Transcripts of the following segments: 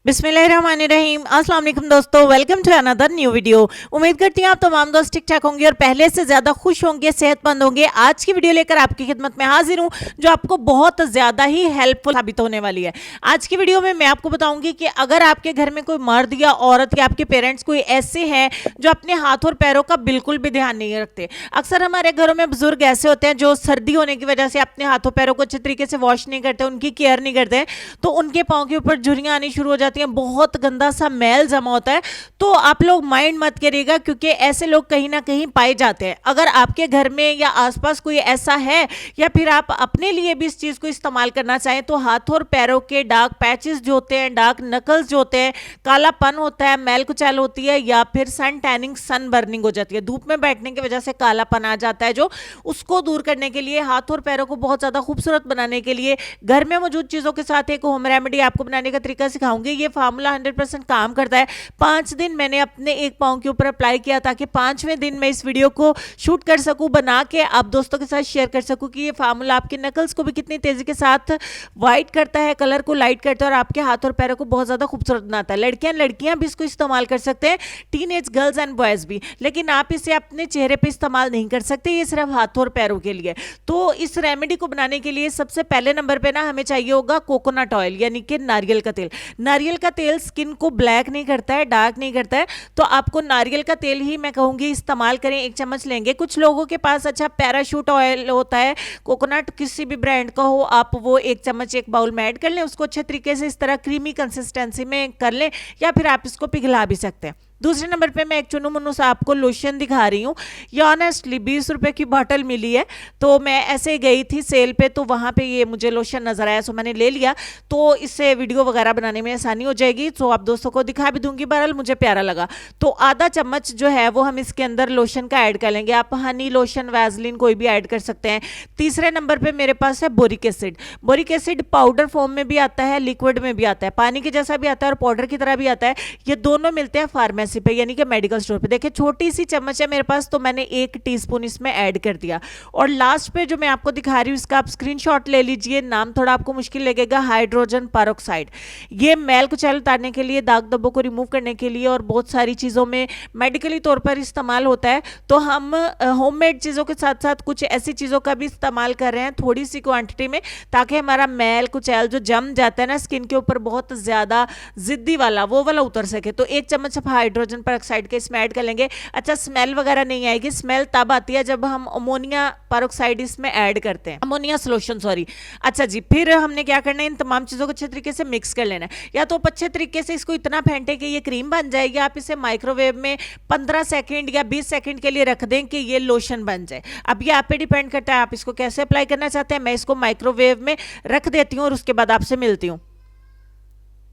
बिस्मिल्लाहिर्रहमानिर्रहीम। अस्सलाम वालेकुम दोस्तों, welcome to another new video. उम्मीद करती हूँ आप तमाम दोस्त ठीक ठाक होंगे और पहले से ज़्यादा खुश होंगे, सेहतमंद होंगे। आज की वीडियो लेकर आपकी खिदमत में हाजिर हूँ जो आपको बहुत ज़्यादा ही हेल्पफुल साबित होने वाली है। आज की वीडियो में मैं आपको बताऊंगी कि अगर आपके घर में कोई मर्द या औरत या आपके पेरेंट्स कोई ऐसे हैं जो अपने हाथ और पैरों का बिल्कुल भी ध्यान नहीं रखते। अक्सर हमारे घरों में बुजुर्ग ऐसे होते हैं जो सर्दी होने की वजह से अपने हाथों पैरों को अच्छे तरीके से वॉश नहीं करते, उनकी केयर नहीं करते, तो उनके पाँव के ऊपर झुर्रियाँ आनी शुरू हो जाती हैं, बहुत गंदा सा मैल जमा होता है। तो आप लोग माइंड मत करिएगा क्योंकि ऐसे लोग कहीं ना कहीं पाए जाते हैं। अगर आपके घर में या आसपास कोई ऐसा है या फिर आप अपने लिए भी इस चीज को इस्तेमाल करना चाहें तो हाथ और पैरों के डार्क पैचेस जो होते हैं, डार्क नकल्स जो होते हैं, कालापन होता है, मैल कुचैल होती है या फिर सन टैनिंग, सन बर्निंग हो जाती है, धूप में बैठने की वजह से कालापन आ जाता है, जो उसको दूर करने के लिए, हाथ और पैरों को बहुत ज्यादा खूबसूरत बनाने के लिए घर में मौजूद चीजों के साथ एक होम रेमेडी आपको बनाने का तरीका सिखाऊंगी। ये फार्मूला 100% काम करता है। 5 दिन मैंने अपने एक पाँव के ऊपर अप्लाई किया ताकि 5वें दिन मैं इस वीडियो को शूट कर सकूं, बना के आप दोस्तों के साथ शेयर कर सकूं कि ये फार्मूला आपके नकल्स को भी कितनी तेजी के साथ वाइट करता है, कलर को लाइट करता है और आपके हाथ और पैरों को बहुत ज्यादा खूबसूरत बनाता है। लड़कियां भी इसको इस्तेमाल कर सकते हैं, टीनेज गर्ल्स एंड बॉयज भी, लेकिन आप इसे अपने चेहरे पर इस्तेमाल नहीं कर सकते, ये सिर्फ हाथों और पैरों के लिए। तो इस रेमेडी को बनाने के लिए सबसे पहले नंबर पे ना हमें चाहिए होगा कोकोनट ऑयल, यानी कि नारियल का तेल। नारियल का तेल स्किन को ब्लैक नहीं करता है, डार्क नहीं करता है, तो आपको नारियल का तेल ही मैं कहूंगी इस्तेमाल करें। 1 चम्मच लेंगे। कुछ लोगों के पास अच्छा पैराशूट ऑयल होता है, कोकोनट किसी भी ब्रांड का हो, आप वो 1 चम्मच एक बाउल में ऐड कर लें, उसको अच्छे तरीके से इस तरह क्रीमी कंसिस्टेंसी में कर लें, या फिर आप इसको पिघला भी सकते हैं। दूसरे नंबर पे मैं एक चुनु मुन्नू सा आपको लोशन दिखा रही हूँ। ये ऑनेस्टली 20 रुपए की बॉटल मिली है, तो मैं ऐसे गई थी सेल पे, तो वहाँ पे ये मुझे लोशन नज़र आया, सो मैंने ले लिया। तो इससे वीडियो वगैरह बनाने में आसानी हो जाएगी, तो आप दोस्तों को दिखा भी दूंगी, बहरहाल मुझे प्यारा लगा। तो आधा चम्मच जो है वो हम इसके अंदर लोशन का ऐड कर लेंगे। आप हनी लोशन, वैसलीन कोई भी ऐड कर सकते हैं। तीसरे नंबर पर मेरे पास है boric acid. Boric acid powder form में भी आता है, लिक्विड में भी आता है, पानी के जैसा भी आता है और पाउडर की तरह भी आता है। ये दोनों मिलते हैं फार्मेसी पे, यानी कि मेडिकल स्टोर पे। देखिए छोटी सी चम्मच है मेरे पास, तो मैंने 1 टीस्पून इसमें ऐड कर दिया। और लास्ट पे जो मैं आपको दिखा रही हूँ इसका आप स्क्रीनशॉट ले लीजिए, नाम थोड़ा आपको मुश्किल लगेगा, हाइड्रोजन पेरोक्साइड। ये मैल कुचैल उतारने के लिए, दाग धब्बों को रिमूव करने के लिए और बहुत सारी चीज़ों में मेडिकली तौर पर इस्तेमाल होता है। तो हम होममेड चीज़ों के साथ साथ कुछ ऐसी चीज़ों का भी इस्तेमाल कर रहे हैं थोड़ी सी क्वांटिटी में, ताकि हमारा मैल कुचैल जो जम जाता है ना स्किन के ऊपर बहुत ज़्यादा जिद्दी वाला, वो वाला उतर सके। तो 1 चम्मच आप हाइड्रोजन पेरोक्साइड के इसमें ऐड कर लेंगे। अच्छा, स्मेल वगैरह नहीं आएगी, स्मेल तब आती है जब हम अमोनिया पेरोक्साइड इसमें ऐड करते हैं, अमोनिया सोल्यूशन, सॉरी। अच्छा जी, फिर हमने क्या करना है, इन तमाम चीज़ों को अच्छे तरीके से मिक्स कर लेना है। या तो आप अच्छे तरीके से इसको इतना फेंटे कि ये क्रीम बन जाए, या आप इसे माइक्रोवेव में 15 सेकंड या 20 सेकंड के लिए रख दें कि ये लोशन बन जाए। अब ये आप पे डिपेंड करता है आप इसको कैसे अप्लाई करना चाहते हैं। मैं इसको माइक्रोवेव में रख देती हूँ और उसके बाद आपसे मिलती हूँ।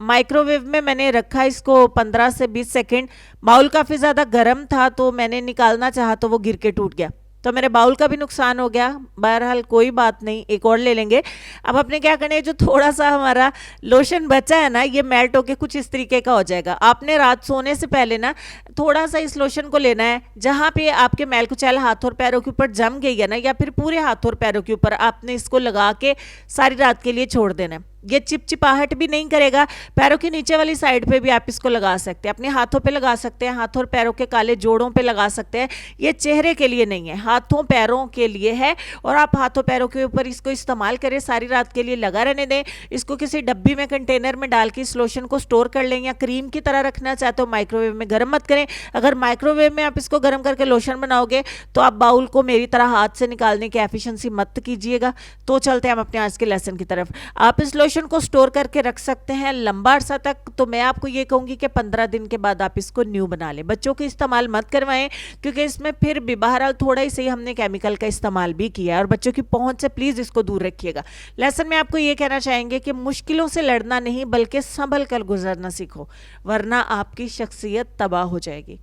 माइक्रोवेव में मैंने रखा इसको 15 से 20 सेकंड। बाउल काफ़ी ज़्यादा गर्म था तो मैंने निकालना चाहा तो वो गिर के टूट गया, तो मेरे बाउल का भी नुकसान हो गया। बहरहाल कोई बात नहीं, एक और ले लेंगे। अब अपने क्या करना है, जो थोड़ा सा हमारा लोशन बचा है ना, ये मेल्ट होके कुछ इस तरीके का हो जाएगा। आपने रात सोने से पहले ना थोड़ा सा इस लोशन को लेना है, जहाँ पे आपके मैल कुचैल हाथ और पैरों के ऊपर जम गई है ना, या फिर पूरे हाथ और पैरों के ऊपर आपने इसको लगा के सारी रात के लिए छोड़ देना है। ये चिपचिपाहट भी नहीं करेगा। पैरों की नीचे वाली साइड पे भी आप इसको लगा सकते हैं, अपने हाथों पे लगा सकते हैं, हाथों और पैरों के काले जोड़ों पे लगा सकते हैं। ये चेहरे के लिए नहीं है, हाथों पैरों के लिए है, और आप हाथों पैरों के ऊपर इसको इस्तेमाल करें, सारी रात के लिए लगा रहने दें। इसको किसी डब्बी में, कंटेनर में डाल के इस लोशन को स्टोर कर लें, या क्रीम की तरह रखना चाहते हो माइक्रोवेव में गर्म मत करें। अगर माइक्रोवेव में आप इसको गर्म करके लोशन बनाओगे तो आप बाउल को मेरी तरह हाथ से निकालने की एफिशिएंसी मत कीजिएगा। तो चलते हैं हम अपने आज के लेसन की तरफ। आप इस लोशन को स्टोर करके रख सकते हैं लंबा अरसा तक, तो मैं आपको ये कहूंगी कि 15 दिन के बाद आप इसको न्यू बना लें। बच्चों को इस्तेमाल मत करवाएं क्योंकि इसमें फिर भी बहरहाल थोड़ा ही सही हमने केमिकल का इस्तेमाल भी किया है, और बच्चों की पहुंच से प्लीज इसको दूर रखिएगा। लेसन में आपको ये कहना चाहेंगे कि मुश्किलों से लड़ना नहीं बल्कि संभल कर गुजरना सीखो, वरना आपकी शख्सियत तबाह हो जाएगी।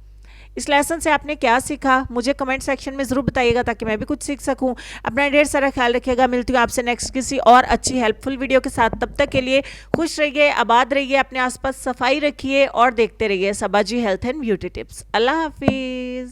इस लेसन से आपने क्या सीखा मुझे कमेंट सेक्शन में ज़रूर बताइएगा ताकि मैं भी कुछ सीख सकूं। अपना ढेर सारा ख्याल रखिएगा। मिलती हूँ आपसे नेक्स्ट किसी और अच्छी हेल्पफुल वीडियो के साथ। तब तक के लिए खुश रहिए, आबाद रहिए, अपने आसपास सफाई रखिए और देखते रहिए सबाजी हेल्थ एंड ब्यूटी टिप्स। अल्लाह हाफिज़।